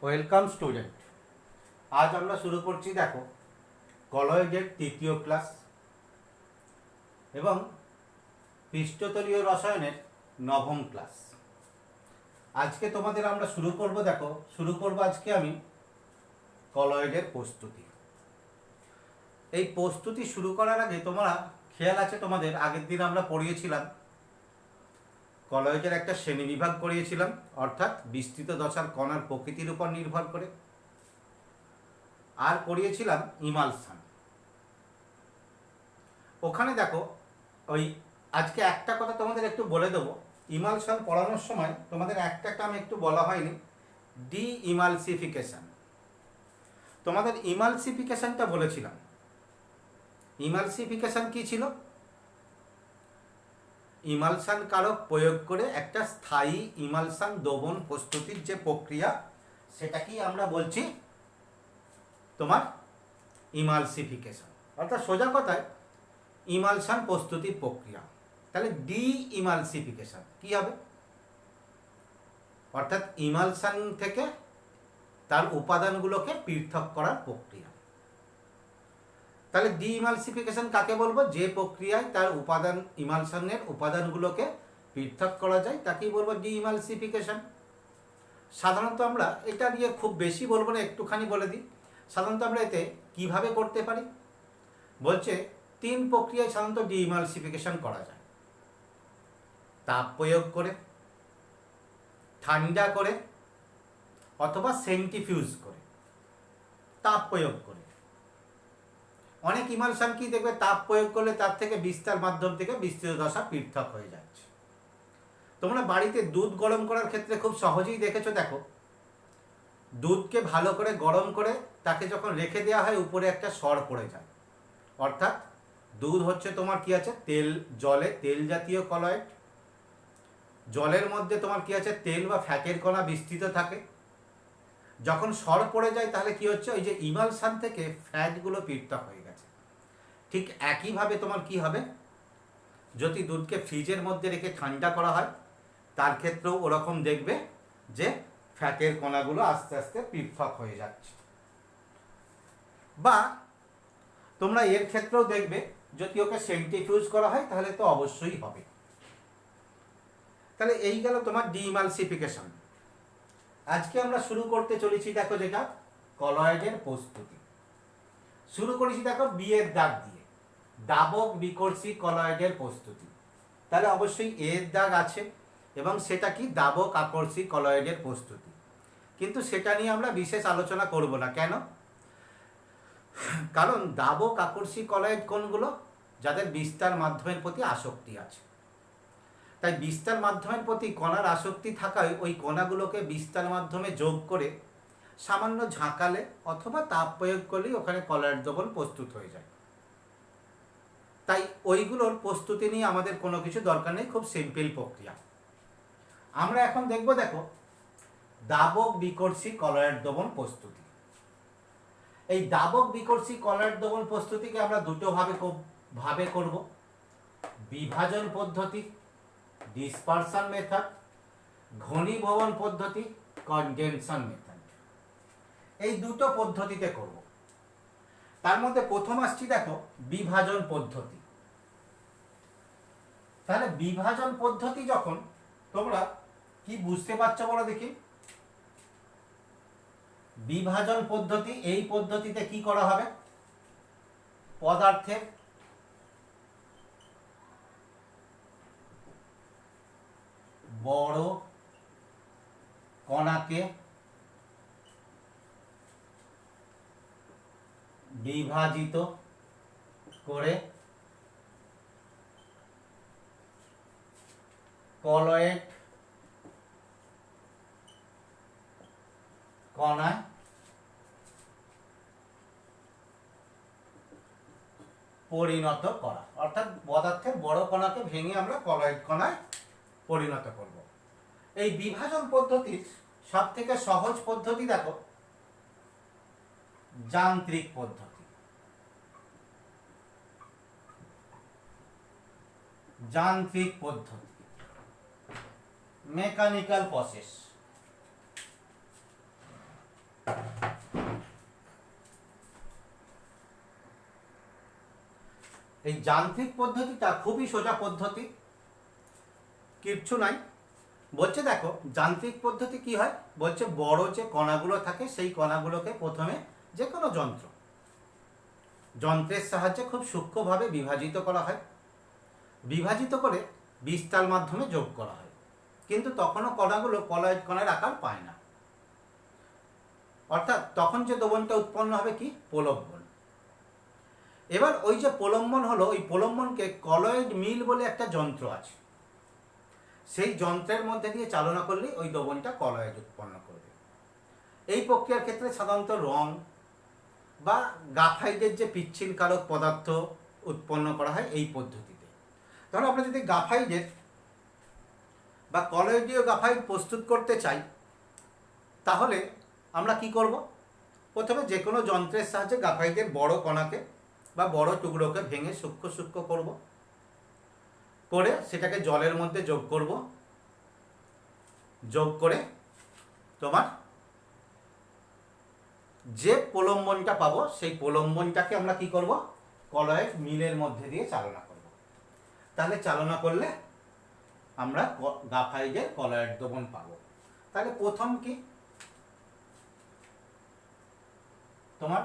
Welcome student. আজ আমরা শুরু করছি দেখো কলয়েডের তৃতীয় ক্লাস এবং পৃষ্ঠতলীয় রসায়নের নবম ক্লাস। আজকে তোমাদের আমরা শুরু করব আজকে আমি কলয়েডের প্রস্তুতি। এই প্রস্তুতি শুরু করার আগে তোমরা খেয়াল আছে তোমাদের আগের দিন আমরা পড়িয়েছিলাম কলয়েডের একটা শ্রেণীবিভাগ করিয়েছিলাম, অর্থাৎ বিস্তৃত দশার কণার প্রকৃতির উপর নির্ভর করে, আর করিয়েছিলাম ইমালসান। ওখানে দেখো ওই আজকে একটা কথা তোমাদের একটু বলে দেবো, ইমালসান পড়ানোর সময় তোমাদের একটা টার্ম একটু বলা হয়নি, ডি ইমালসিফিকেশন। তোমাদের ইমালসিফিকেশনটা বলেছিলাম। ইমালসিফিকেশন কি ছিল? ইমালসান কারক প্রয়োগ করে একটা স্থায়ী ইমালসান দ্রবণ প্রস্তুতির যে প্রক্রিয়া, সেটাকেই আমরা বলছি তোমার ইমালসিফিকেশন, অর্থাৎ সোজা কথায় ইমালসান প্রস্তুতির প্রক্রিয়া। তাহলে ডি ইমালসিফিকেশন কি হবে? অর্থাৎ ইমালসান থেকে তার উপাদানগুলোকে পৃথক করার প্রক্রিয়া। তাহলে ডি ইমালসিফিকেশন কাকে বলবো? যে প্রক্রিয়ায় তার ইমালসানের উপাদানগুলোকে পৃথক করা যায় তাকেই বলবো ডি ইমালসিফিকেশন। সাধারণত আমরা এটা নিয়ে খুব বেশি বলবো না, একটুখানি বলে দিই। সাধারণত আমরা এতে কিভাবে করতে পারি বলছে, তিন প্রক্রিয়ায় সাধারণত ডি ইমালসিফিকেশন করা যায়: তাপ প্রয়োগ করে, ঠান্ডা করে, অথবা সেন্ট্রিফিউজ করে। তাপ প্রয়োগ করে অনেক ইমালসান কি দেখবে, তাপ প্রয়োগ করলে তার থেকে বিস্তার মাধ্যম থেকে বিস্তৃত দশা পৃথক হয়ে যাচ্ছে। তোমরা বাড়িতে দুধ গরম করার ক্ষেত্রে খুব সহজেই দেখেছো। দেখো, দুধকে ভালো করে গরম করে তাকে যখন রেখে দেওয়া হয়, উপরে একটা সর পড়ে যায়। অর্থাৎ দুধ হচ্ছে তোমার কি আছে, জলে তেল জাতীয় কলয়েড। জলের মধ্যে তোমার কি আছে, তেল বা ফ্যাটের কণা বিস্তৃত থাকে। যখন সর পড়ে যায় তাহলে কি হচ্ছে, ওই যে ইমালসান থেকে ফ্যাটগুলো পৃথক হয়ে গেছে। ঠিক একইভাবে তোমার কি হবে, যদি দুধকে ফ্রিজের মধ্যে রেখে ঠান্ডা করা হয়, তার ক্ষেত্রেও ওরকম দেখবে যে ফ্যাটের কণাগুলো আস্তে আস্তে পৃথক হয়ে যাচ্ছে। বা তোমরা এর ক্ষেত্রেও দেখবে যদি ওকে সেন্ট্রিফিউজ করা হয় তাহলে তো অবশ্যই হবে। তাহলে এই গেল তোমার ডি ইমালসিফিকেশন। আজকে আমরা শুরু করতে চলেছি দেখো যেটা কলয়েডের প্রস্তুতি। শুরু করেছি দেখো বিয়ের দাগ দিয়ে, দাবক বিকর্ষী কলয়েডের প্রস্তুতি। তাহলে অবশ্যই এর দাগ আছে এবং সেটা কি, দাবক আকর্ষী কলয়েডের প্রস্তুতি। কিন্তু সেটা নিয়ে আমরা বিশেষ আলোচনা করব না। কেন? কারণ দাবক আকর্ষী কলয়েড কোনগুলো? যাদের বিস্তার মাধ্যমের প্রতি আসক্তি আছে। তাই বিস্তার মাধ্যমের প্রতি কণার আসক্তি থাকায় ওই কণাগুলোকে বিস্তার মাধ্যমে যোগ করে সামান্য ঝাঁকালে অথবা তাপ প্রয়োগ করলেই ওখানে কলয়েড দ্রবণ প্রস্তুত হয়ে যায়। তাই ওইগুলোর প্রস্তুতি নিয়ে আমাদের কোনো কিছু দরকার নেই, খুব সিম্পল প্রক্রিয়া। আমরা এখন দেখব দেখো দাবক বিকর্ষী কলয়েড দ্রবণ প্রস্তুতি। এই দাবক বিকর্ষী কলয়েড দ্রবণ প্রস্তুতিকে আমরা দুটো ভাবে করব: বিভাজন পদ্ধতি ডিসপারশন মেথড, ঘনীভবন পদ্ধতি কনডেনশন মেথড। এই দুটো পদ্ধতিতে করব। তার মধ্যে প্রথম আসছি দেখো বিভাজন পদ্ধতি। তাহলে বিভাজন পদ্ধতি যখন, তোমরা কি বুঝতে পারছো বলো দেখি? বিভাজন পদ্ধতি, এই পদ্ধতিতে কি করা হবে? পদার্থের বড় কণাকে বিভাজিত করে কলয়েড কণায় পরিণত করা। অর্থাৎ পদার্থের বড় কণাকে ভেঙে আমরা কলয়েড কণায় পরিণত করব। এই বিভাজন পদ্ধতির সব থেকে সহজ পদ্ধতি দেখো যান্ত্রিক পদ্ধতি। যান্ত্রিক পদ্ধতি, মেকানিক্যাল প্রসেস। এই যান্ত্রিক পদ্ধতিটা খুবই সোজা পদ্ধতি, কিচ্ছু নাই। বলছে দেখো যান্ত্রিক পদ্ধতি কি হয়, বলছে বড় যে কণাগুলো থাকে সেই কণাগুলোকে প্রথমে যে কোনো যন্ত্রের সাহায্যে খুব সূক্ষ্মভাবে বিভাজিত করা হয়, বিভাজিত করে বিস্তার মাধ্যমে যোগ করা হয়, কিন্তু তখনও কণাগুলো কলয়েড কণার আকার পায় না। অর্থাৎ তখন যে দ্রবণটা উৎপন্ন হবে কি, প্রলম্বন। এবার ওই যে প্রলম্বন হলো, ওই প্রলম্বনকে কলয়েড মিল বলে একটা যন্ত্র আছে, সেই যন্ত্রের মধ্যে দিয়ে চালনা করলেই ওই দ্রবণটা কলয়েড উৎপন্ন করবে। এই প্রক্রিয়ার ক্ষেত্রে সাধারণত রং বা গ্রাফাইটের যে পিচ্ছিল কারক পদার্থ উৎপন্ন করা হয় এই পদ্ধতিতে। ধরো আমরা যদি গ্রাফাইটের বা কলয়েডীয় গ্রাফাইট প্রস্তুত করতে চাই, তাহলে আমরা কি করব, প্রথমে যে কোনো যন্ত্রের সাহায্যে গ্রাফাইটের বড় কণাকে বা বড় টুকরোকে ভেঙে সূক্ষ্ম সূক্ষ্ম করব, করে সেটাকে জলের মধ্যে যোগ করব, যোগ করে তোমার যে প্রলম্বনটা পাবো সেই প্রলম্বনটাকে আমরা কি করব, কলয়েড মিলের মধ্যে দিয়ে চালনা করব। তাহলে চালনা করলে আমরা গ্রাফাইটের কলয়েড দ্রবণ পাবো। তাহলে প্রথম কি, তোমার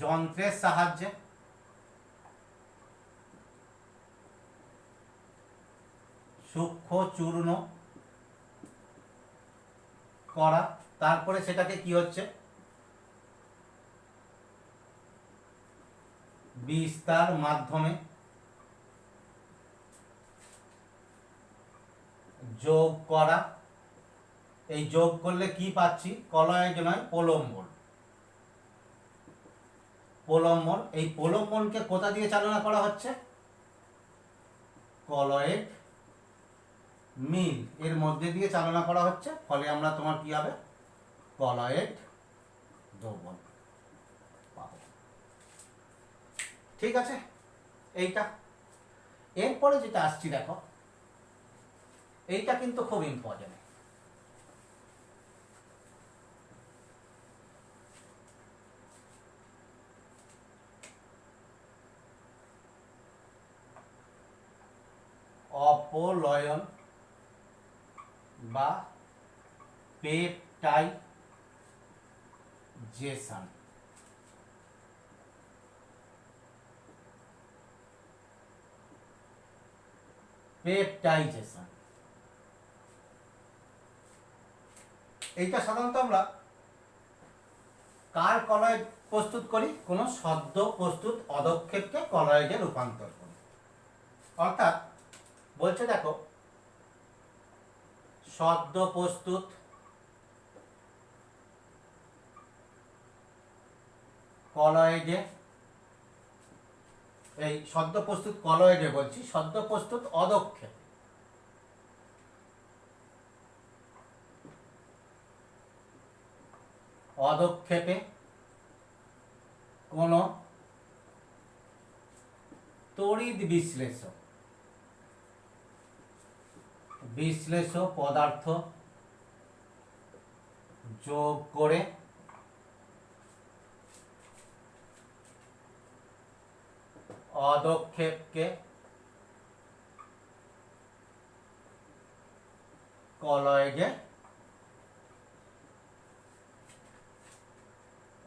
যন্ত্রের সাহায্যে সূক্ষ্ম চূর্ণ করা, তারপরে সেটাকে কি হচ্ছে, বিস্তার মাধ্যমে যোগ করা। এই যোগ করলে কি পাচ্ছি, কলয়েড নয় প্রলম্বন। প্রলম্বন, এই প্রলম্বনকে কোথা দিয়ে চালনা করা হচ্ছে, কলয়েড মিল এর মধ্যে দিয়ে চালনা করা হচ্ছে, ফলে আমরা তোমার কি হবে, কলয়েড দ্রবণ পাবো। ঠিক আছে, এইটা। এরপরে যেটা আসছি দেখো, এইটা কিন্তু খুব ইম্পর্টেন্ট। অপলয়ন বা পেপটাইজেশন। পেপটাইজেশন এইটা সাধারণত আমরা কার কলয়েড প্রস্তুত করি, কোনো সদ্য প্রস্তুত অদক্ষেপকে কলয়েডে রূপান্তর করি। অর্থাৎ বলছে দেখো, সদ্য প্রস্তুত কলয়েডে, এই সদ্য প্রস্তুত কলয়েডে বলছি, সদ্য প্রস্তুত অদক্ষেপ, অদক্ষেপে কোন তড়িৎ বিশ্লেষ্য পদার্থ যোগ করে অদক্ষেপকে কলয়েডে,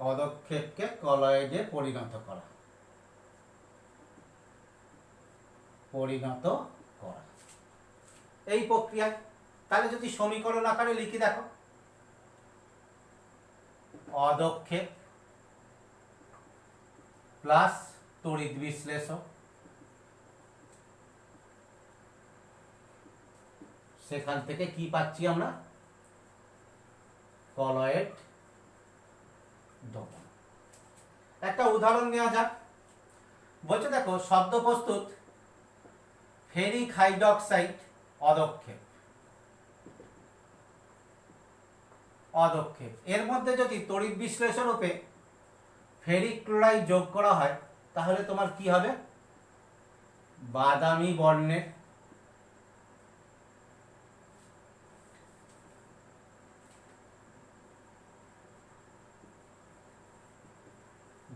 অদক্ষেপকে কলয়েডে পরিণত করা, এই প্রক্রিয়ায়। তাহলে যদি সমীকরণ আকারে লিখি দেখো, অদক্ষেপ প্লাস তড়িৎ বিশ্লেষ্য, সেখান থেকে কি পাচ্ছি আমরা, কলয়েড দ্রবণ। একটা উদাহরণ নেওয়া যাক। বলছে দেখো, সদ্য প্রস্তুত ফেরিক হাইড্রোক্সাইড অদক্ষেপ, এর মধ্যে যদি তড়িৎ বিশ্লেষ্য রূপে ফেরিক ক্লোরাইড যোগ করা হয়, তাহলে তোমার কি হবে, বাদামি বর্ণের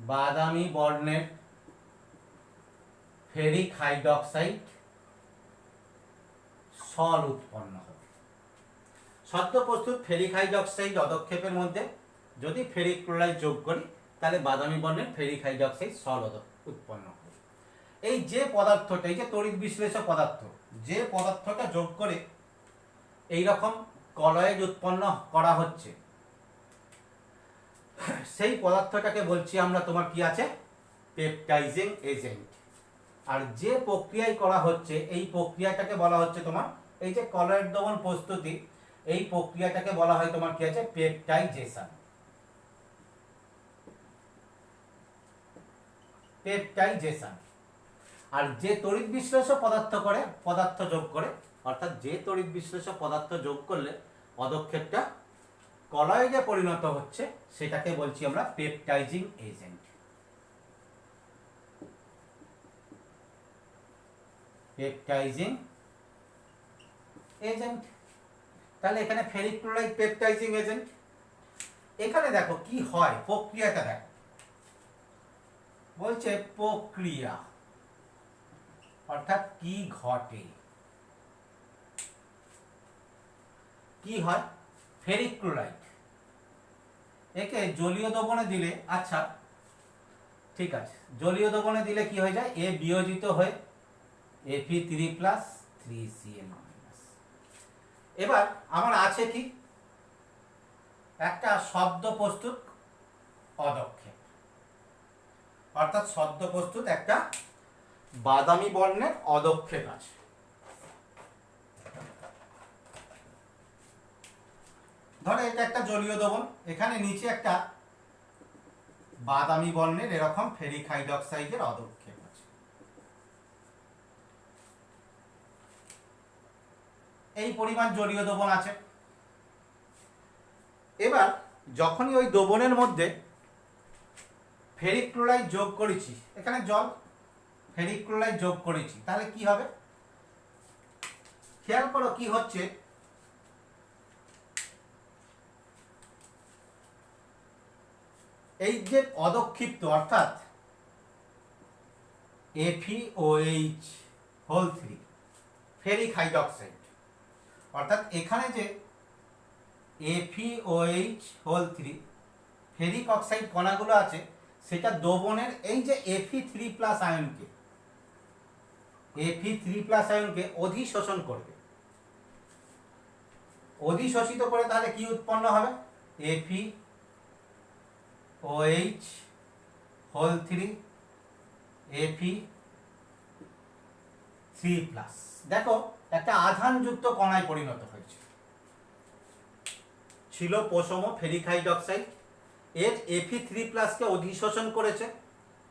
বাদামি বর্ণের ফেরিক হাইড্রক্সাইড সল উৎপন্ন হবে। সদ্য প্রস্তুত ফেরিক হাইড্রক্সাইড পদক্ষেপের মধ্যে যদি ফেরিক ক্লোরাইড যোগ করি তাহলে বাদামি বর্ণের ফেরিক হাইড্রক্সাইড সল উৎপন্ন হবে। এই যে পদার্থটা, এই যে তড়িৎ বিশ্লেষক পদার্থ, যে পদার্থটা যোগ করে এই রকম কলয়েড উৎপন্ন করা হচ্ছে, সেই পদার্থটাকে বলছি আমরা তোমার কি আছে, পেপটাইজিং এজেন্ট। আর যে প্রক্রিয়ায় করা হচ্ছে এই প্রক্রিয়াটাকে বলা হচ্ছে তোমার, এই যে কলয়েড দ্রবণ প্রস্তুতি, এই প্রক্রিয়াটাকে বলা হয় তোমার কি আছে, পেপটাইজেশন। পেপটাইজেশন। আর যে তড়িৎ বিশ্লেষক পদার্থ যোগ করে, অর্থাৎ যে তড়িৎ বিশ্লেষক পদার্থ যোগ করলে পদক্ষেপটা কলয়েডে পরিণত হচ্ছে, সেটাকে বলছি আমরা পেপটাইজিং এজেন্ট। পেপটাইজিং এজেন্ট। তাহলে এখানে ফেরিক ক্লোরাইড পেপটাইজিং এজেন্ট। এখানে দেখো কি হয়, প্রক্রিয়াটা দেখো, বলছে প্রক্রিয়া অর্থাৎ কি ঘটে, কি হয়, ফেরিক ক্লোরাইড একে জলীয় দ্রবণে দিলে, আচ্ছা ঠিক আছে, জলীয় দ্রবণে দিলে কি হয়ে যায়, এ বিয়োজিত হয়ে Fe3+ 3Cl-। এবার আমার আছে কি, একটা সদ্য প্রস্তুত পদক্ষেপ, অর্থাৎ সদ্য প্রস্তুত একটা বাদামি বর্ণের পদক্ষেপ আছে। ধরো এটা একটা জলীয় দ্রবণ, এখানে নিচে একটা বাদামি বর্ণের এরকম ফেরিক হাইড্রক্সাইডের পদক্ষেপ আছে। এই পরিমাণ জলীয় দ্রবণ আছে। এবার যখনই ওই দ্রবণের মধ্যে ফেরিক ক্লোরাইড যোগ করেছি, এখানে জল, ফেরিক ক্লোরাইড যোগ করেছি, তাহলে কি হবে, খেয়াল করো কি হচ্ছে, এই যে অদক্ষিপ্ত অর্থাৎ FeOH3 ফেরিক হাইড্রক্সাইড, অর্থাৎ এখানে যে FeOH3 ফেরিক অক্সাইড কণাগুলো আছে, সেটা দ্রবণের এই যে Fe3+ আয়নকে অধিশোষণ করবে। অধিশোষিত করে তাহলে কি উৎপন্ন হবে, FeOH3 Fe3+। দেখো একটা আধানযুক্ত কণায় পরিণত হয়েছে। ছিল পশম ফেরিক হাইড্রক্সাইড, এর Fe3+ কে অধিশোষণ করেছে,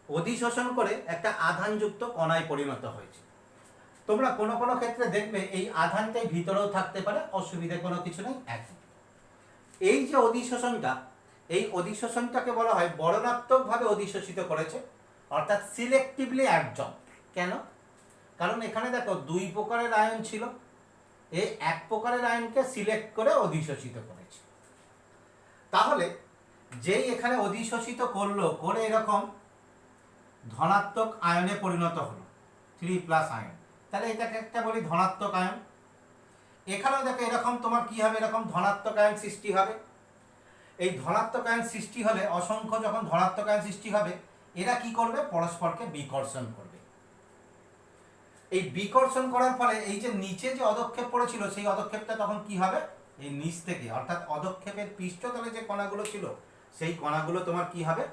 অধিশোষণ করে একটা আধানযুক্ত কণায় পরিণত হয়েছে। তোমরা কোনো কোনো ক্ষেত্রে দেখবে এই আধানটাই ভিতরেও থাকতে পারে, অসুবিধা কোনো কিছু নেই। একই এই যে অধিশোষণটা, এই অধিশোষণটাকে বলা হয় বর্ণাত্মকভাবে অধিশোষিত করেছে, অর্থাৎ সিলেক্টিভলি অ্যাবজর্ব। কেন, কারণ এখানে দেখো দুই প্রকারের আয়ন ছিল, এই এক প্রকারের আয়নকে সিলেক্ট করে অধিশোষিত করেছে। তাহলে যেই এখানে অধিশোষিত করলো, করে এরকম ধনাত্মক আয়নে পরিণত হলো 3+ আয়ন, তাহলে এটাকে একটা বলি ধনাত্মক আয়ন। এখানেও দেখো এরকম তোমার কি হবে, এরকম ধনাত্মক আয়ন সৃষ্টি হবে। এই ধনাত্মক আয়ন সৃষ্টি হলে, অসংখ্য যখন ধনাত্মক আয়ন সৃষ্টি হবে, এরা কি করবে, পরস্পরকে বিকর্ষণ করবে। এই বিকর্ষণ করার ফলে এই যে নিচে যে পদক্ষেপ পড়েছিল, সেই পদক্ষেপটা তখন কি হবে, এই নিচ থেকে অর্থাৎ পদক্ষেপের পৃষ্ঠতলে যে কণাগুলো ছিল, সেই কণাগুলো তোমার কি হবে,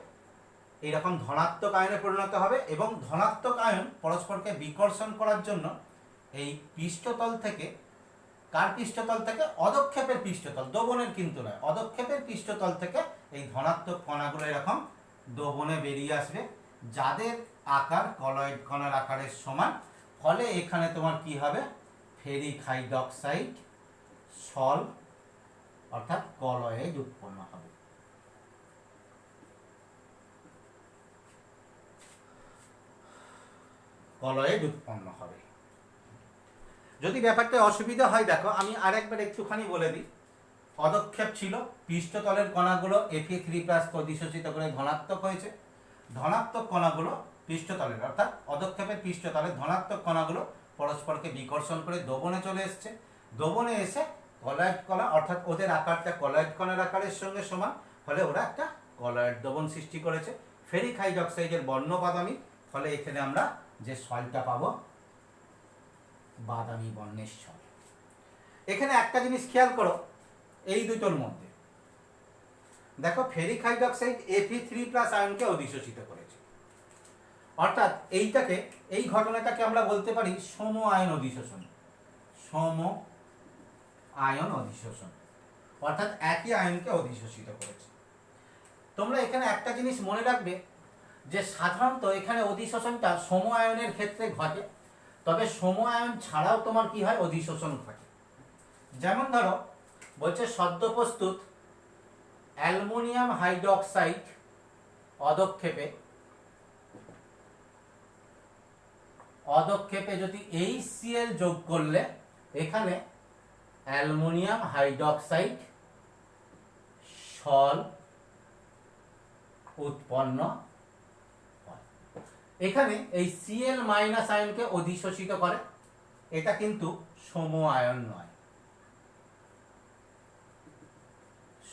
এইরকম ধনাত্মক আয়নে পরিণত হবে। এবং ধনাত্মক আয়ন পরস্পরকে বিকর্ষণ করার জন্য এই পৃষ্ঠতল থেকে, কার পৃষ্ঠতল থেকে, অদক্ষেপের পৃষ্ঠতল, দ্রবণের কিন্তু নয়, অদক্ষেপের পৃষ্ঠতল থেকে এই ধনাত্মক কণাগুলো এরকম দ্রবণে বেরিয়ে আসবে, যাদের আকার কলয়েড কণার আকারের সমান। ফলে এখানে তোমার কি হবে, ফেরিক হাইড্রক্সাইড সল অর্থাৎ কলয়েড উৎপন্ন হবে। কলয়েড উৎপন্ন হবে। যদি ব্যাপারটা অসুবিধা হয়, দেখো আমি আরেকবার একটুখানি বলে দিই। পদক্ষেপ ছিল, পৃষ্ঠতলের কণাগুলো Fe3+ অধিশোষিত করে ধনাত্মক হয়েছে, ধনাত্মক কণাগুলো পৃষ্ঠতলের অর্থাৎ অধক্ষেপের পৃষ্ঠতলের ধনাত্মক কণাগুলো পরস্পরকে বিকর্ষণ করে দোবনে চলে এসছে। দোবনে এসে কলয়েড কণা অর্থাৎ ওদের আকারটা কলয়েড কণার আকারের সঙ্গে সমান, ফলে ওরা একটা কলয়েড দোবন সৃষ্টি করেছে। ফেরিক হাইড্রক্সাইডের বর্ণ বাদামি, ফলে এখানে আমরা যে সলটা পাবো বাদামি বর্ণের সল। এখানে একটা জিনিস খেয়াল করো, এই দুটোর মধ্যে দেখো ফেরিক হাইড্রক্সাইড Fe3+ আয়নকে অধিশোষিত করেছে, অর্থাৎ এইটাকে, এই ঘটনাটাকে আমরা বলতে পারি সম আয়ন অধিশোষণ। সম আয়ন অধিশোষণ অর্থাৎ একই আয়নকে অধিশোষিত করেছে। তোমরা এখানে একটা জিনিস মনে রাখবে যে সাধারণত এখানে অধিশোষণটা সম আয়নের ক্ষেত্রে ঘটে, তবে সম আয়ন ছাড়াও তোমার কি হয়, অধিশোষণ ঘটে। যেমন ধরো বলছে সদ্য প্রস্তুত অ্যালুমিনিয়াম হাইড্রোক্সাইড অধক্ষেপে যদি HCl যোগ করলে এখানে অ্যালুমিনিয়াম হাইড্রোক্সাইড সল উৎপন্ন হয়। এখানে এই Cl- আয়নকে অধিশোষিত করে, এটা কিন্তু সম আয়ন নয়,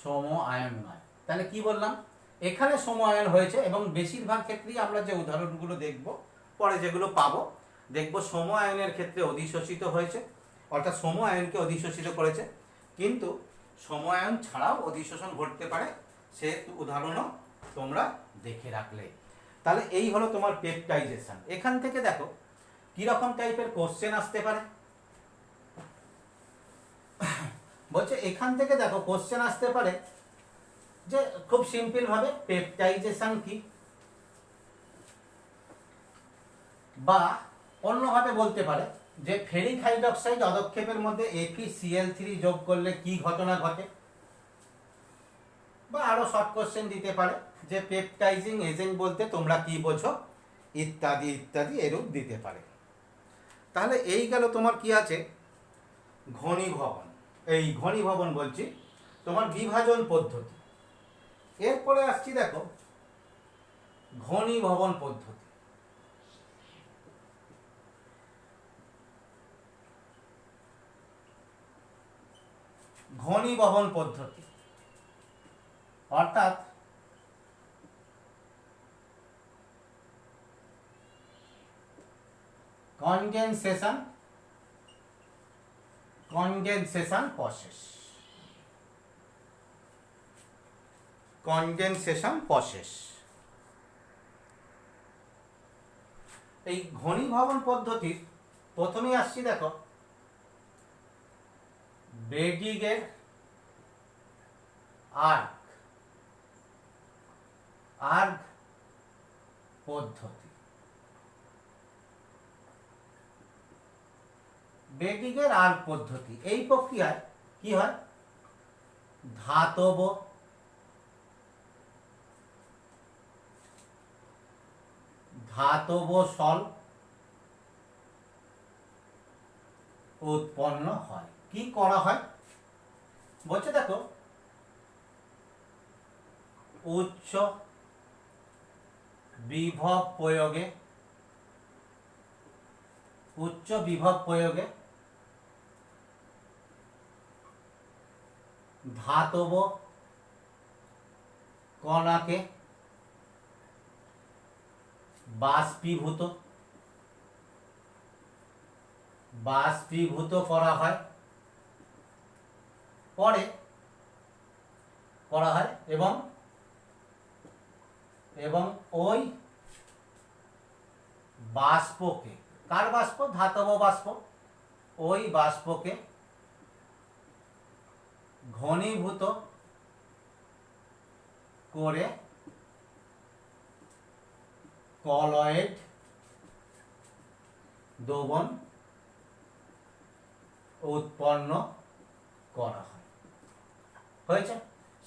সম আয়ন নয়। তাহলে কি বললাম, এখানে সম আয়ন হয়েছে এবং বেশিরভাগ ক্ষেত্রেই আমরা যে উদাহরণগুলো দেখব পরে, যেগুলো পাবো দেখব সম আয়নের ক্ষেত্রে অধিশোষিত হয়েছে, অর্থাৎ সম আয়নকে অধিশোষিত করেছে। কিন্তু সম আয়ন ছাড়াও অধিশোষণ ঘটতে পারে, সে উদাহরণও তোমরা দেখে রাখলে। তাহলে এই হলো তোমার পেপটাইজেশন। এখান থেকে দেখো কিরকম টাইপের কোশ্চেন আসতে পারে। বলছে এখান থেকে দেখো কোশ্চেন আসতে পারে যে খুব সিম্পল ভাবে পেপটাইজেশন কি, বা অন্যভাবে বলতে পারে যে ফেরিক হাইড্রক্সাইড অধক্ষেপের মধ্যে FeCl3 যোগ করলে কি ঘটনা ঘটে, বা আরো শর্ট কোশ্চেন দিতে পারে যে পেপটাইজিং এজেন্ট বলতে তোমরা কি বোঝো, ইত্যাদি ইত্যাদি এরূপ দিতে পারে। তাহলে এই গেল তোমার কি আছে, ঘনীভবন। এই ঘনীভবন বলছি তোমার বিভাজন পদ্ধতি। এরপরে আসছি দেখো ঘনীভবন পদ্ধতি। ঘনীভবন পদ্ধতি অর্থাৎ কনডেনসেশন প্রসেস। Condensation process. এই ঘনীভবন পদ্ধতির প্রথমেই আসছি দেখো ব্রেডিগের আর্গ পদ্ধতি। ব্রেডিগের আর্গ পদ্ধতি, এই প্রক্রিয়ায় কি হয়, ধাতব সল উৎপন্ন হয়। কি করা হয় বলছে দেখো, উচ্চ বিভব প্রয়োগে ধাতব কণাকে বাষ্পীভূত করা হয়, এবং ওই বাষ্পকে, কার বাষ্প, ধাতব বাষ্প, ওই বাষ্পকে ঘনীভূত করে কলয়েড দ্রবণ উৎপন্ন করা হয়। হয়েছে।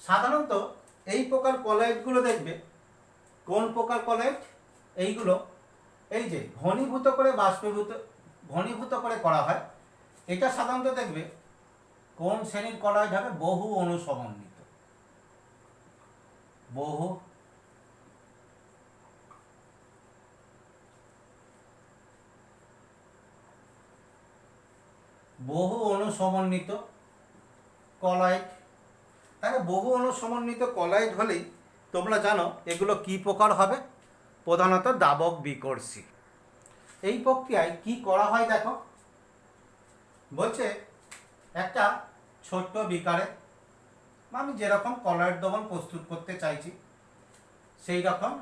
সাধারণত এই প্রকার কলয়েডগুলো দেখবে, কোন প্রকার কলয়েড, এইগুলো এই যে ঘনীভূত করে করা হয়, এটা সাধারণত দেখবে কোন শ্রেণীর কলয়েড হবে, বহু অণু সমন্বিত বহু অণু সমন্বিত কলয়েড। তাহলে বহু অণু সমন্বিত কলয়েড হলেই তোমরা জানো এগুলো কি প্রকার হবে, প্রধানত দাবক বিকর্ষী। এই প্রক্রিয়ায় কি করা হয় দেখো, বলছে একটা ছোট্ট বিকারে আমি যেরকম কলয়েড দ্রবণ প্রস্তুত করতে চাইছি সেই রকম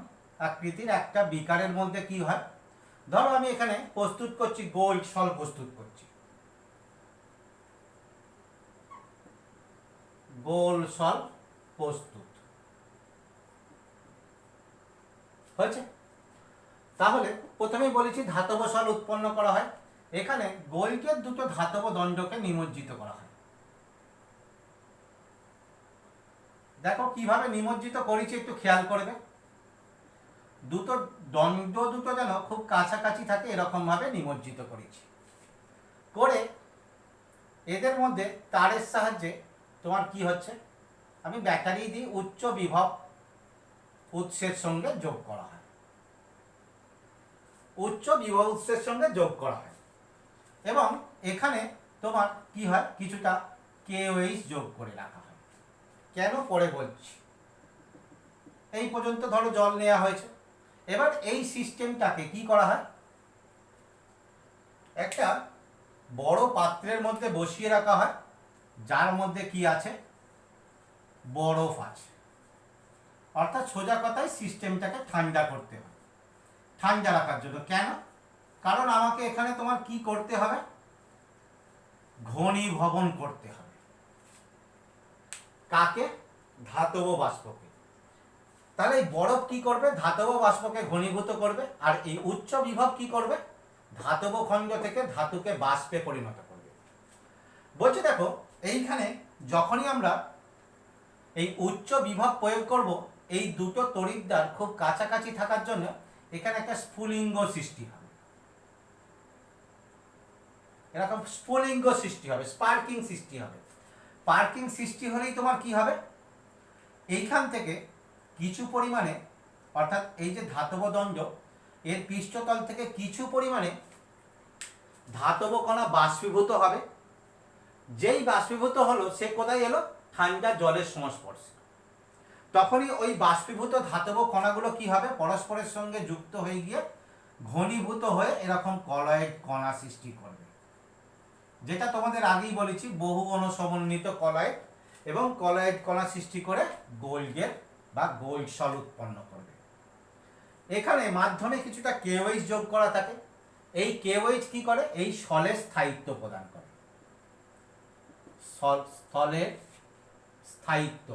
আকৃতির একটা বিকারের মধ্যে কি হয়, ধরো আমি এখানে প্রস্তুত করছি গোল্ড সল প্রস্তুত করছি, গোল্ড সল প্রস্তুত হয়েছে। তাহলে প্রথমেই বলেছি ধাতব সল উৎপন্ন করা হয়। এখানে গোল্ডের দুটো ধাতব দণ্ডকে নিমজ্জিত করা হয়। দেখো কিভাবে নিমজ্জিত করেছি একটু খেয়াল করবে, দুটো দণ্ড দুটো যেন খুব কাছাকাছি থাকে এরকম ভাবে নিমজ্জিত করেছি। করে এদের মধ্যে তারের সাহায্যে তোমার কি হচ্ছে, আমি ব্যাটারি দিয়ে উচ্চ বিভব উৎসের সঙ্গে যোগ করা হয়, উচ্চ বিভব উৎসের সঙ্গে যোগ করা হয় এবং এখানে তোমার কি হয়, কিছুটা কেওএইচ যোগ করে রাখা হয়। কেন পরে বলছি। এই পর্যন্ত ধরো জল নেওয়া হয়েছে, এবার এই সিস্টেমটাকে কি করা হয়, একটা বড় পাত্রের মধ্যে বসিয়ে রাখা হয়, যার মধ্যে কি আছে, বরফ আছে। অর্থাৎ সোজা কথায় সিস্টেমটাকে ঠান্ডা করতে হয়। ঠান্ডা রাখার জন্য কেন, কারণ আমাকে এখানে তোমার কি করতে হবে, ঘনীভবন করতে হবে। কাকে, ধাতব বাষ্পকে। তাহলে এই বরফ কি করবে, ধাতব বাষ্পকে ঘনীভূত করবে, আর এই উচ্চ বিভব কি করবে, ধাতব খণ্ড থেকে ধাতুকে বাষ্পে পরিণত করবে। বলছে দেখো এইখানে যখনই আমরা এই উচ্চ বিভব প্রয়োগ করব, এই দুটো তড়িৎদ্বার খুব কাছাকাছি থাকার জন্য এখানে একটা স্ফুলিঙ্গ সৃষ্টি হবে, এরকম স্ফুলিঙ্গ সৃষ্টি হবে, স্পার্কিং সৃষ্টি হবে। স্পার্কিং সৃষ্টি হলেই তোমার কি হবে, এইখান থেকে কিছু পরিমাণে, অর্থাৎ এই যে ধাতব দণ্ড এর পৃষ্ঠতল থেকে কিছু পরিমাণে ধাতব কণা বাষ্পীভূত হবে। যেই বাষ্পীভূত হলো সে কোথায় এলো, ঠান্ডা জলের সংস্পর্শে। তখনই ওই বাষ্পীভূত ধাতব কণাগুলো কি হবে, পরস্পরের সঙ্গে যুক্ত হয়ে গিয়ে ঘনীভূত হয়ে এরকম কলয়েড কণা সৃষ্টি করবে, যেটা তোমাদের আগেই বলেছি বহু অণু সমন্বিত কলয়েড, এবং কলয়েড কণা সৃষ্টি করে গোল্ডের বা গোল্ড সল উৎপন্ন করবে। এখানে মাধ্যমে কিছুটা কেওএইচ যোগ করা থাকে। এই কেওএইচ কি করে, এই সলের স্থায়িত্ব প্রদান করে, স্থলের স্থায়িত্ব।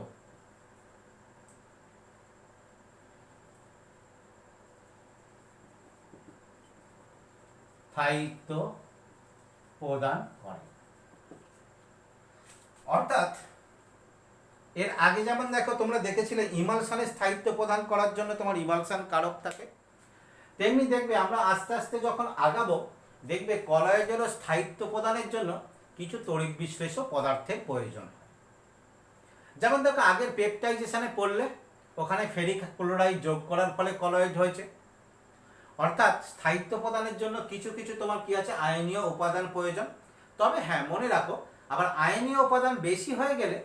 স্থায়িত্ব প্রদান করে। অর্থাৎ এর আগে যেমন দেখো তোমরা দেখেছিলে ইমালশনের স্থায়িত্ব প্রদান করার জন্য তোমার ইমালশন কারক থাকে, তেমনি দেখবে আমরা আস্তে আস্তে যখন আগাবো দেখবে কলয়েডেরও স্থায়িত্ব প্রদানের জন্য কিছু তড়িৎ বিশ্লেষ্য পদার্থের প্রয়োজন হয়। যেমন দেখো আগের পেপটাইজেশনে পড়লে ওখানে ফেরিক ক্লোরাইড যোগ করার ফলে কলয়েড হয়েছে। অর্থাৎ স্থায়িত্ব প্রদানের জন্য কিছু কিছু তোমার কি আছে, আয়নীয় উপাদান প্রয়োজন। তবে হ্যাঁ মনে রাখো, আবার আয়নীয় উপাদান বেশি হয়ে গেলে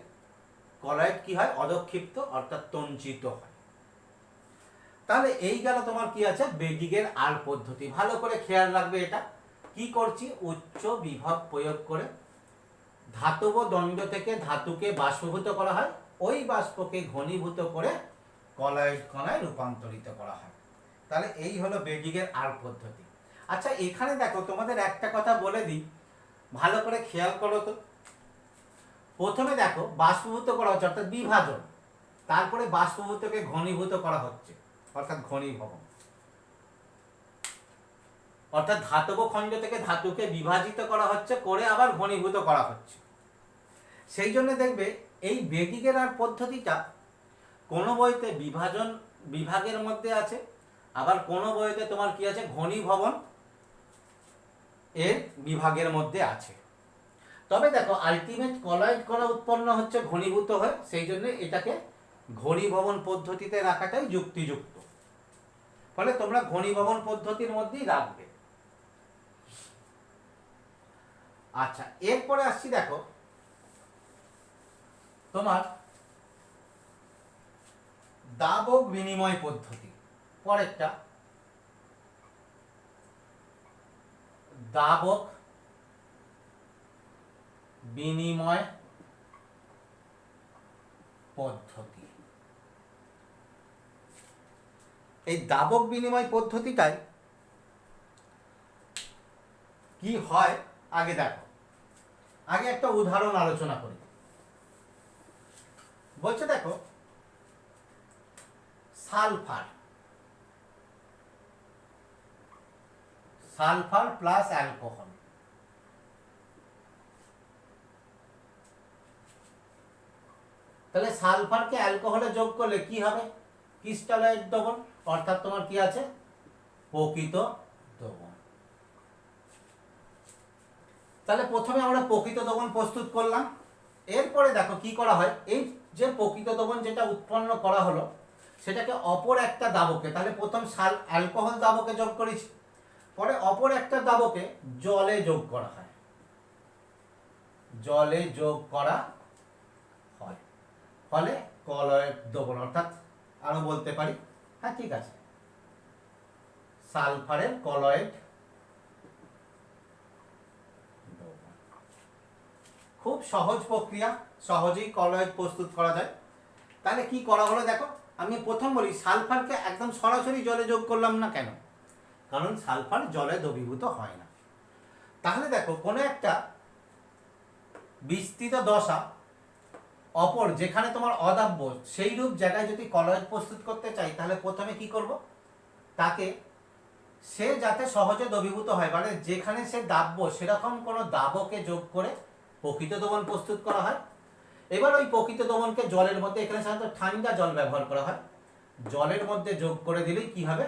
কলয়েড কি হয়, অদক্ষিপ্ত অর্থাৎ তঞ্চিত হয়। তাহলে এই গেল তোমার কি আছে, বেডিগের আর পদ্ধতি। ভালো করে খেয়াল রাখবে, এটা কি করছি, উচ্চ বিভব প্রয়োগ করে ধাতব দণ্ড থেকে ধাতুকে বাষ্পীভূত করা হয়, ওই বাষ্পকে ঘনীভূত করে কলয়েড কণায় রূপান্তরিত করা হয়। তাহলে এই হলো বেডিগের আর পদ্ধতি। আচ্ছা এখানে দেখো তোমাদের একটা কথা বলে দিই, ভালো করে খেয়াল করো তো। প্রথমে দেখো বাষ্পীভূত করা হচ্ছে অর্থাৎ বিভাজন, তারপরে বাষ্পীভূতকে ঘনীভূত করা হচ্ছে অর্থাৎ ঘনীভবন। অর্থাৎ ধাতব খণ্ড থেকে ধাতুকে বিভাজিত করা হচ্ছে, করে আবার ঘনীভূত করা হচ্ছে। সেই জন্য দেখবে এই বেডিগের আর পদ্ধতিটা কোনো বইতে বিভাজন বিভাগের মধ্যে আছে, আবার কোনো বইতে তোমার কি আছে, ঘনীভবন এর বিভাগের মধ্যে আছে। তবে দেখো আলটিমেট কলয়েড কণা উৎপন্ন হচ্ছে ঘনীভূত হয়ে, সেই জন্য এটাকে ঘনীভবন পদ্ধতিতে রাখাটাই যুক্তিযুক্ত। ফলে তোমরা ঘনীভবন পদ্ধতির মধ্যেই রাখবে। আচ্ছা, এরপরে আসছি দেখো তোমার দাবক বিনিময় পদ্ধতি। পরেরটা দাবক বিনিময় পদ্ধতি। এই দাবক বিনিময় পদ্ধতিটাই কি হয় আগে দেখো, আগে একটা উদাহরণ আলোচনা করি। বলছে দেখো সালফার, সালফার প্লাস অ্যালকোহল। তাহলে সালফারকে অ্যালকোহলে যোগ করলে কি হবে? ক্রিস্টালাইট দ্রবণ, অর্থাৎ তোমার কি আছে? প্রকৃত দ্রবণ। তাহলে প্রথমে আমরা প্রকৃত দ্রবণ প্রস্তুত করলাম। এরপরে দেখো কি করা হয়, এই যে প্রকৃত দ্রবণ যেটা উৎপন্ন করা হলো সেটাকে অপর একটা দাবকে, তাহলে প্রথম অ্যালকোহল দাবকে যোগ করেছি, পরে অপর একটা দাবকে জলে যোগ করা হয়, জলে যোগ করা হয়, ফলে কলয়েড দ্রবণ, অর্থাৎ আরো বলতে পারি, হ্যাঁ ঠিক আছে, সালফারের কলয়েড। খুব সহজ প্রক্রিয়া, সহজেই কলয়েড প্রস্তুত করা যায়। তাহলে কি করা হলো দেখো, আমি প্রথম বলি সালফারকে একদম সরাসরি জলে যোগ করলাম না, কেন? কারণ সালফার জলে দ্রবীভূত হয় না। তাহলে দেখো কোনো একটা বিস্তৃত দশা অপর যেখানে তোমার অদাব্য সেই রূপ জায়গায় যদি কলয়েড প্রস্তুত করতে চাই, তাহলে প্রথমে কি করব, তাকে সে যাতে সহজে দ্রবীভূত হয়, মানে যেখানে সে দাব্য সেরকম কোনো দাবকে যোগ করে প্রকৃত দ্রবণ প্রস্তুত করা হয়। এবার ওই প্রকৃত দ্রবণকে জলের মধ্যে, এখানে সাধারণত ঠান্ডা জল ব্যবহার করা হয়, জলের মধ্যে যোগ করে দিলেই কি হবে,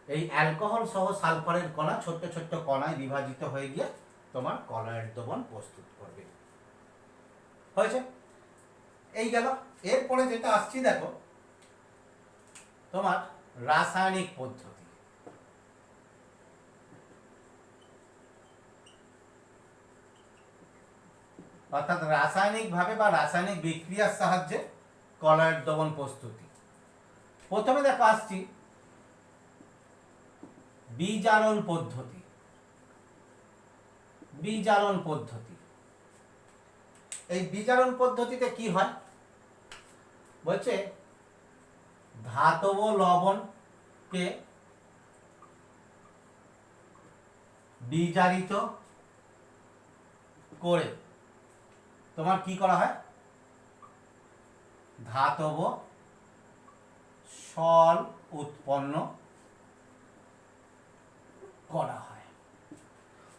এই অ্যালকোহল সহ সালফারের কণা ছোট্ট ছোট্ট কণায় বিভাজিত হয়ে গিয়ে তোমার কলয়েড দ্রবণ প্রস্তুত করবে। হয়েছে? এই গেল। এরপরে যেটা আসছি দেখো তোমার রাসায়নিক পদ্ধতি। অর্থাৎ রাসায়নিক ভাবে বা রাসায়নিক বিক্রিয়ার সাহায্যে কলয়েড দ্রবণ প্রস্তুতি। প্রথমে দেখো আসছি বিজারণ পদ্ধতি। বিজারণ পদ্ধতি, এই বিজারণ পদ্ধতিতে কি হয় বলছে, ধাতব লবণকে বিজারিত করে তোমার কি করা হয়, ধাতব সল উৎপন্ন করা হয়।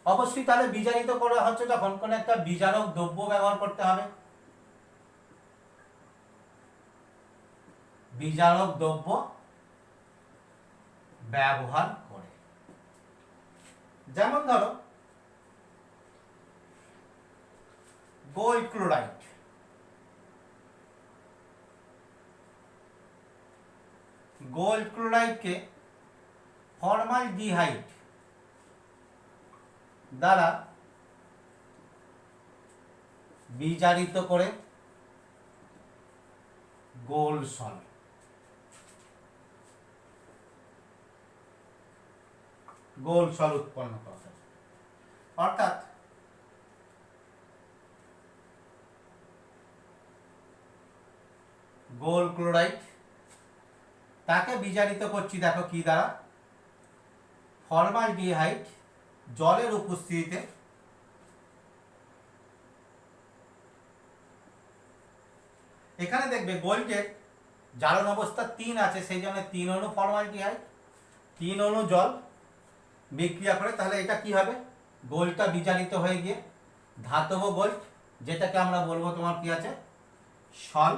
অবশ্যই তাহলে বিজারিত করা হচ্ছে যখন কোন একটা বিজারক দ্রব্য ব্যবহার করতে হবে, বিজারক দ্রব্য ব্যবহার করে। যেমন ধরো গোল্ড ক্লোরাইড, গোল্ড ক্লোরাইডকে ফর্মালডিহাইড দ্বারা বিজারিত করে গোল্ড সল, গোল্ড সল উৎপন্ন করা হয়। অর্থাৎ গোল্ড ক্লোরাইড তাকে বিজারিত করছি দেখো কি দ্বারা, ফর্মালডিহাইড জলের উপস্থিতিতে এখানে দেখবে গোল্ডের জারণ অবস্থা 3 আছে, সেই জন্য 3 অণু ফর্মালডিহাইড 3 অণু জল বিক্রিয়া করে, তাহলে এটা কি হবে, গোল্ডটা বিজারিত হয়ে গিয়ে ধাতব গোল্ড, যেটাকে আমরা বলবো তোমার কি আছে, সল।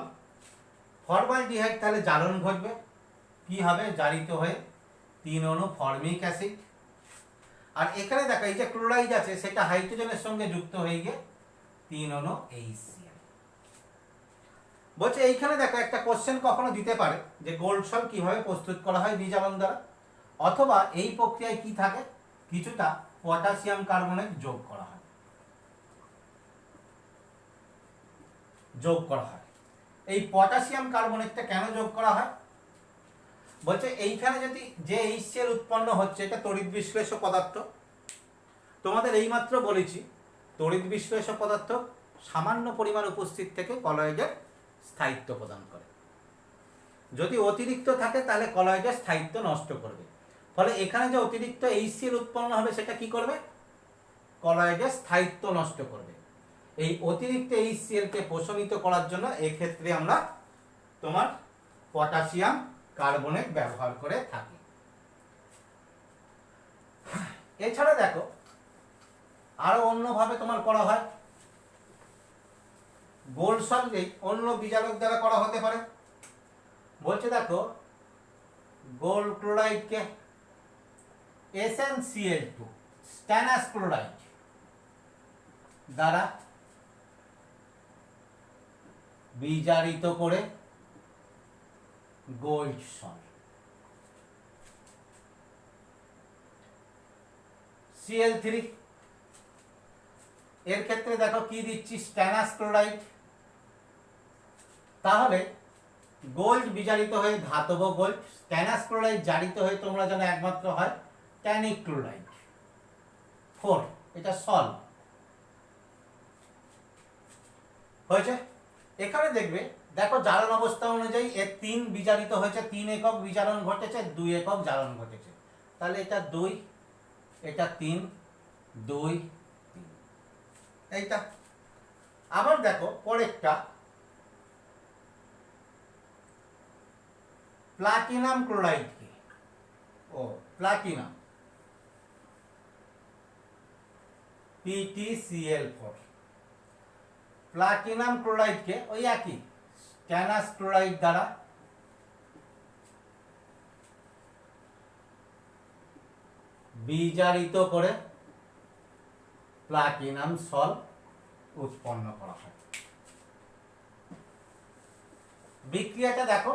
ফর্মালডিহাইড তাহলে জারণ ঘটবে, কি হবে, জারিত হয়ে 3 অণু ফর্মিক অ্যাসিড। আর এখানে দেখো এই যে ক্লোরাইড আছে সেটা হাইড্রোজেনের সঙ্গে যুক্ত হয়ে গিয়ে 3 অণু HCl। বলছে এইখানে দেখো একটা কোশ্চেন কখনো দিতে পারে যে গোল্ড সল কিভাবে প্রস্তুত করা হয় বিজারণ দ্বারা, অথবা এই প্রক্রিয়ায় কি থাকে, কিছুটা পটাশিয়াম কার্বনেট যোগ করা হয়। যোগ করা হয়। এই পটাশিয়াম কার্বনেটটা কেন যোগ করা হয়? বলছে এইখানে যদি যে HCl উৎপন্ন হচ্ছে এটা তড়িৎ বিশ্লেষ্য পদার্থ। তোমাদের এইমাত্র বলেছি তড়িৎ বিশ্লেষ্য পদার্থ সামান্য পরিমাণ উপস্থিত থেকে কলয়েডের স্থায়িত্ব প্রদান করে। যদি অতিরিক্ত থাকে তাহলে কলয়েডের স্থায়িত্ব নষ্ট করবে। ফলে এখানে যে অতিরিক্ত HCl উৎপন্ন হবে সেটা কি করবে? কলয়েডের স্থায়িত্ব নষ্ট করবে। এই অতিরিক্ত HCl কে প্রশমিত করার জন্য এক্ষেত্রে আমরা তোমার পটাশিয়াম কার্বনেট ব্যবহার করে থাকি। এছাড়া দেখো আরো অন্যভাবে তোমার করা হয়। গোল্ড সলভেট অন্য বিজারক দ্বারা করা হতে পারে। বলছে দেখো গোল্ড ক্লোরাইডকে SnCl2 স্ট্যানাস ক্লোরাইড দ্বারা বিজারিত করে গোল্ড সল্ট। Cl3 এর ক্ষেত্রে দেখো কি দিচ্ছি? Stannous chloride. তাহলে গোল্ড বিজারিত হয়ে ধাতব গোল্ড, স্ট্যানাস ক্লোরাইড জারিত হয়ে তোমরা জানো একমাত্র হয় ট্যানিক ক্লোরাইড 4। এটা সল হয়েছে। এখানে দেখবে দেখো জারণ অবস্থা অনুযায়ী এর 3 বিজারিত হয়েছে, 3 একক বিজারণ ঘটেছে, 2 একক জারণ ঘটেছে। তাহলে এটা 2, এটা 3, 2, 3 এইটা। আবার দেখো পরেরটা প্লাটিনাম ক্লোরাইডকে প্লাটিনাম PtCl4 প্লাটিনাম ক্লোরাইডকে ওই একই স্ট্যানাস ক্লোরাইড দ্বারা বিজারিত করে প্লাটিনাম সল উৎপন্ন করা হয়। বিক্রিয়াটা দেখো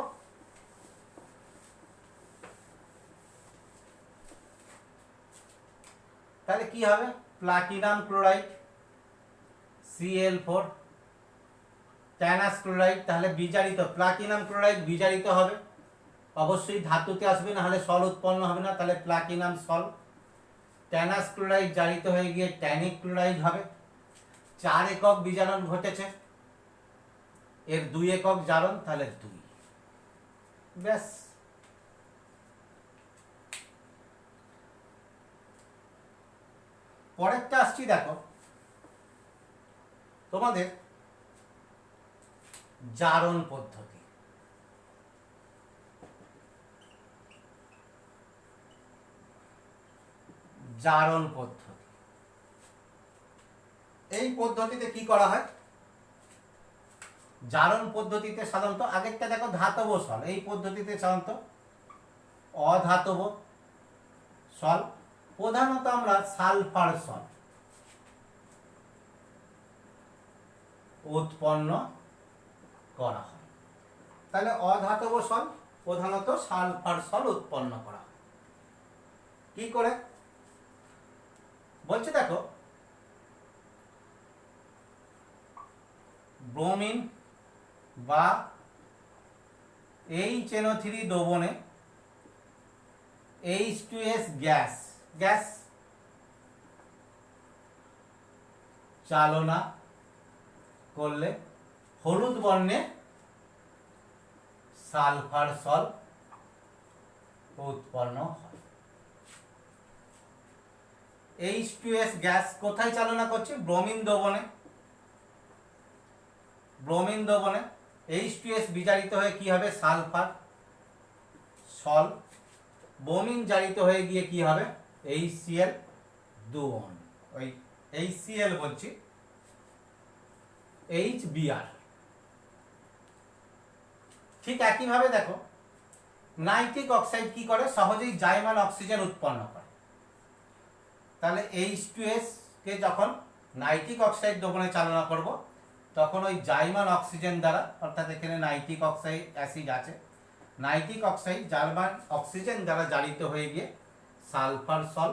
তাহলে কি হবে? প্লাটিনাম ক্লোরাইড Cl4 ট্যানাস ক্লোরাইড, তাহলে বিজারিত প্লাটিনাম ক্লোরাইড বিজারিত হবে, অবশ্যই ধাতুতে আসবে, না হলে সল উৎপন্ন হবে না, তাহলে প্লাটিনাম সল। ট্যানাস ক্লোরাইড জারিত হয়ে গিয়ে ট্যানিক ক্লোরাইড হবে। 4 একক বিজারণ ঘটেছে, এর 2 একক জারণ, তাহলে 2। ব্যাস। পরেরটা আসছি দেখো তোমাদের জারণ পদ্ধতি। জারণ পদ্ধতি এই পদ্ধতিতে কি করা হয়? জারণ পদ্ধতিতে সাধারণত আগেরটা দেখো ধাতব সল, এই পদ্ধতিতে সাধারণত অধাতব সল, প্রধানত আমরা সালফার সল উৎপন্ন করা হয়। তাহলে অধাতব সল প্রধানত সালফার সল উৎপন্ন করা হয়। কি করে? বলছে দেখো ব্রোমিন বা HNO3 দ্রবণে H2S গ্যাস চালনা করলে হলুদ বর্ণে সালফার সল উৎপন্ন হয়। H2S গ্যাস কোথায় চালনা করছে? ব্রোমিন দ্রবণে। ব্রোমিন দ্রবণে H2S বিজারিত হয়ে কি হবে? সালফার সল। ব্রোমিন জারিত হয়ে গিয়ে কি হবে? HCl দুয়ন, ওই HCl বলছি HBr। ঠিক একইভাবে দেখো নাইট্রিক অক্সাইড কি করে? সহজেই জাইমান অক্সিজেন উৎপন্ন করে। তাহলে H2S কে যখন নাইট্রিক অক্সাইড দ্রবণে চালনা করব তখন ওই জাইমান অক্সিজেন দ্বারা, অর্থাৎ এখানে নাইট্রিক অক্সাইড অ্যাসিড আছে, নাইট্রিক অক্সাইড জার্মান অক্সিজেন দ্বারা জারিত হয়ে গিয়ে সালফার সল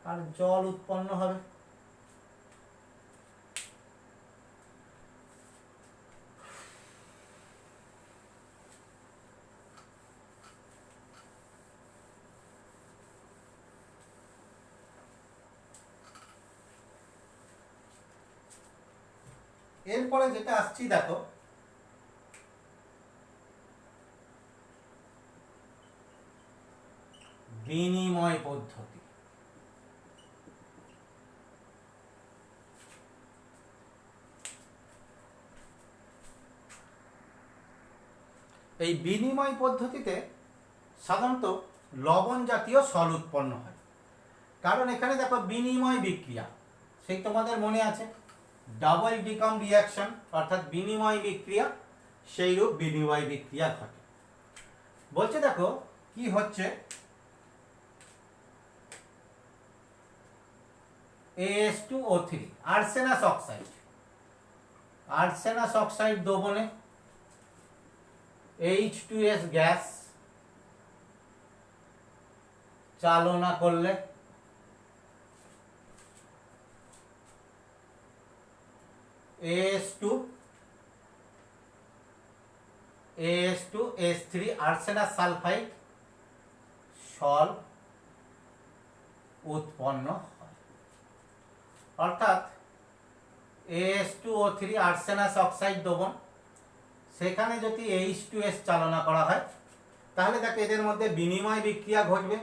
আর জল উৎপন্ন হবে। এরপরে যেটা আসছি দেখো, বিনিময় পদ্ধতি। এই বিনিময় পদ্ধতিতে সাধারণত লবণ জাতীয় সল উৎপন্ন হয়, কারণ এখানে দেখো বিনিময় বিক্রিয়া, সেই তোমাদের মনে আছে ডাবল ডিকম রিয়াকশন অর্থাৎ বিনিময় বিক্রিয়া, সেইরূপ বিনিময় বিক্রিয়া ঘটে। বলছে দেখো কি হচ্ছে, AS2O3 আর্সেনাস অক্সাইড, আর্সেনাস অক্সাইড দ্রবণে H2S গ্যাস চালনা করলে AS2S3 আর্সেনাস সালফাইড সল উৎপন্ন হয়। অর্থাৎ AS2O3 আর্সেনাস অক্সাইড দ্রবণ, সেখানে যদি H2S চালনা করা হয় তাহলে দেখো এদের মধ্যে বিনিময় বিক্রিয়া ঘটবে।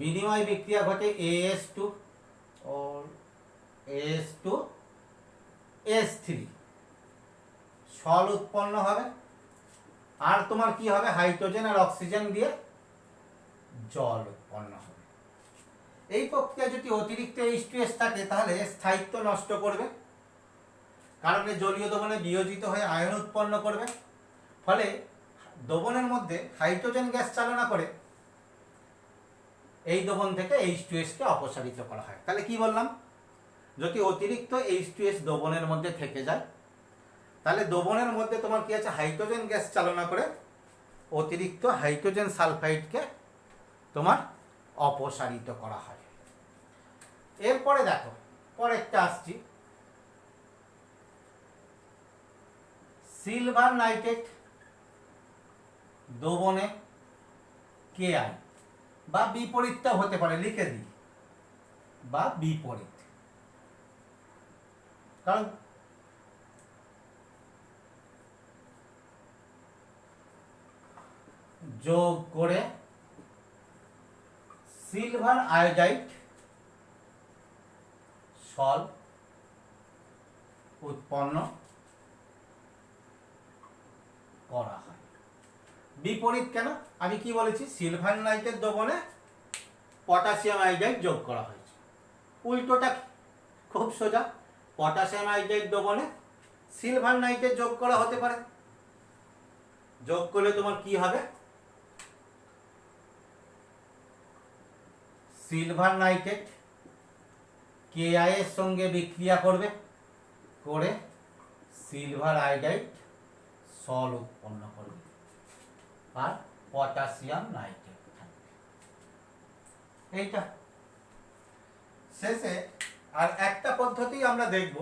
বিনিময় বিক্রিয়া ঘটে AS2 ও AS2S3 সল উৎপন্ন হবে, আর তোমার কি হবে, হাইড্রোজেন আর অক্সিজেন দিয়ে জল উৎপন্ন হবে। এই প্রক্রিয়া যদি অতিরিক্ত H2S থাকে তাহলে স্থায়িত্ব নষ্ট করবে, কারণ জলীয় দ্রবণে বিয়োজিত হয়ে আয়ন উৎপন্ন করবে, ফলে দ্রবণের মধ্যে হাইড্রোজেন গ্যাস চালনা করে এই দ্রবণ থেকে H2S কে অপসারিত করা হয়। তাহলে কি বললাম, যদি অতিরিক্ত H2S দ্রবণের মধ্যে থেকে যায় তাহলে দ্রবণের মধ্যে তোমার কি আছে, হাইড্রোজেন গ্যাস চালনা করে অতিরিক্ত হাইড্রোজেন সালফাইডকে তোমার অপসারিত করা হয়। এরপরে দেখো পরেরটা আসছি, সিলভার নাইট্রেট দ্রবণে KI বা বিপরীতটা হতে পারে, লিখে দিই বা বিপরীত, কারণ যোগ করে সিলভার আয়োডাইড সল উৎপন্ন করা হয়। বিপরীত কেন, আমি কি বলেছি, সিলভার নাইট্রেট দ্রবণে পটাশিয়াম আয়োডাইড যোগ করা হয়েছে। উল্টোটা খুব সোজা, পটাশিয়াম আয়োডাইড দ্রবণে সিলভার নাইট্রেট যোগ করা হতে পারে। যোগ করলে তোমার কি হবে, সিলভার নাইট্রেট KI এর সঙ্গে বিক্রিয়া করবে, করে সিলভার আয়োডাইড সল উৎপন্ন করবে আর পটাশিয়াম নাইট্রেট থাকবে। এইটা শেষে আর একটা পদ্ধতি আমরা দেখব,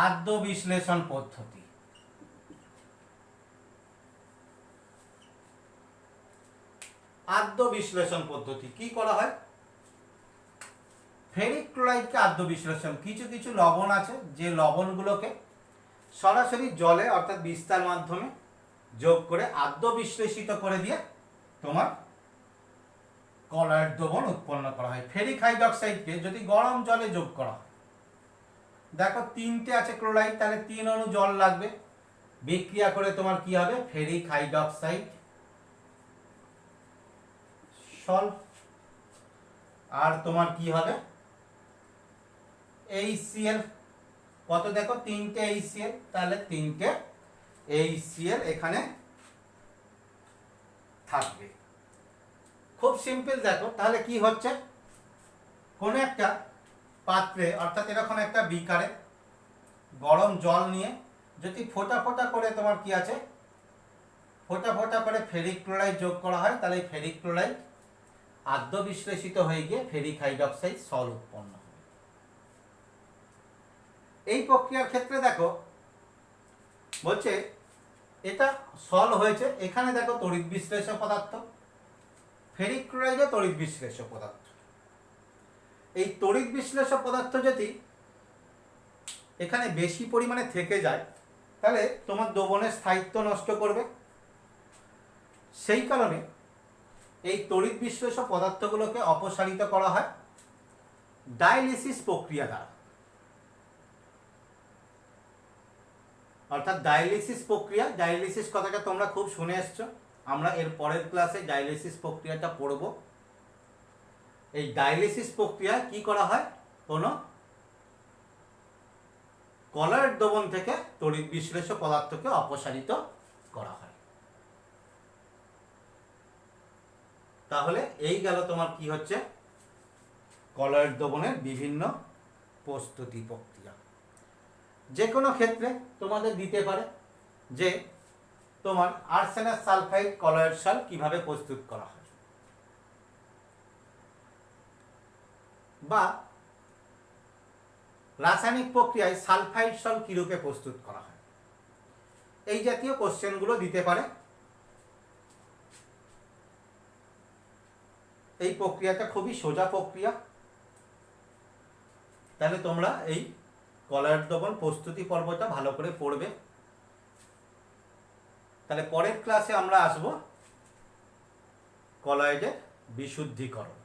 আদ্য বিশ্লেষণ পদ্ধতি। আদ্য বিশ্লেষণ পদ্ধতি কি করা হয়, ফেরিক ক্লোরাইডকে আদ্য বিশ্লেষণ, কিছু কিছু লবণ আছে যে লবণগুলোকে সরাসরি জলে অর্থাৎ বিস্তার মাধ্যমে যোগ করে আদ্য বিশ্লেষিত করে দিয়ে তোমার ক্লোরাইড দ্রবণ উৎপন্ন করা হয়। ফেরিক হাইড্রোক্সাইডকে যদি গরম জলে যোগ করা হয়, দেখো তিনটে আছে ক্লোরাইড, তাহলে 3 অণু জল লাগবে, বিক্রিয়া করে তোমার কি হবে, ফেরিক হাইড্রোক্সাইড সল, আর তোমার কি হবে HCl, কত দেখো 3টে HCl, তাহলে 3টে HCl এখানে থাকবে। খুব সিম্পল দেখো, তাহলে কি হচ্ছে, কোন একটা পাত্রে অর্থাৎ এরকম একটা বিকারে গরম জল নিয়ে যদি ফোঁটা ফোঁটা করে তোমার কি আছে, ফোঁটা ফোঁটা করে ফেরিক ক্লোরাইড যোগ করা হয়, তাহলে এই ফেরিক ক্লোরাইড আদ্য বিশ্লেষিত হয়ে গিয়ে ফেরিক হাইড্রোক্সাইড সল উৎপন্ন হবে। এই প্রক্রিয়ার ক্ষেত্রে দেখো বলছে এটা সল হয়েছে। এখানে দেখো তড়িৎ বিশ্লেষ্য পদার্থ, ফেরিক ক্লোরাইডে তড়িৎ বিশ্লেষ্য পদার্থ। এই তড়িৎ বিশ্লেষ্য পদার্থ যদি এখানে বেশি পরিমাণে থেকে যায় তাহলে তোমার দ্রবণের স্থায়িত্ব নষ্ট করবে। সেই কারণে এই তড়িৎ বিশ্লেষ্য পদার্থগুলোকে অপসারিত করা হয় ডায়ালিসিস প্রক্রিয়া দ্বারা। অর্থাৎ ডায়ালিসিস প্রক্রিয়া, ডায়ালিসিস কথাটা তোমরা খুব শুনে এসছো, আমরা এর পরের ক্লাসে ডায়ালিসিস প্রক্রিয়াটা পড়ব। এই ডায়ালিসিস প্রক্রিয়া কি করা হয়, কোনো কলয়েড দ্রবণ থেকে তড়িৎ বিশ্লেষ্য পদার্থকে অপসারিত করা হয়। তাহলে এই গেল তোমার কি হচ্ছে কলয়েড দ্রবণের বিভিন্ন প্রস্তুতি প্রক্রিয়া। যে কোনো ক্ষেত্রে তোমাদের দিতে পারে যে তোমার আর্সেনাস সালফাইড কলয়েড সল কিভাবে প্রস্তুত করা হয়, বা রাসায়নিক প্রক্রিয়ায় সালফাইড সল কিরূপে প্রস্তুত করা হয়, এই জাতীয় কোশ্চেনগুলো দিতে পারে। এই প্রক্রিয়াটা খুবই সোজা প্রক্রিয়া। তাহলে তোমরা এই কলয়েড দ্রবণ প্রস্তুতি পর্বটা ভালো করে পড়বে। তাহলে পরের ক্লাসে আমরা আসব কলয়েডের বিশুদ্ধীকরণ।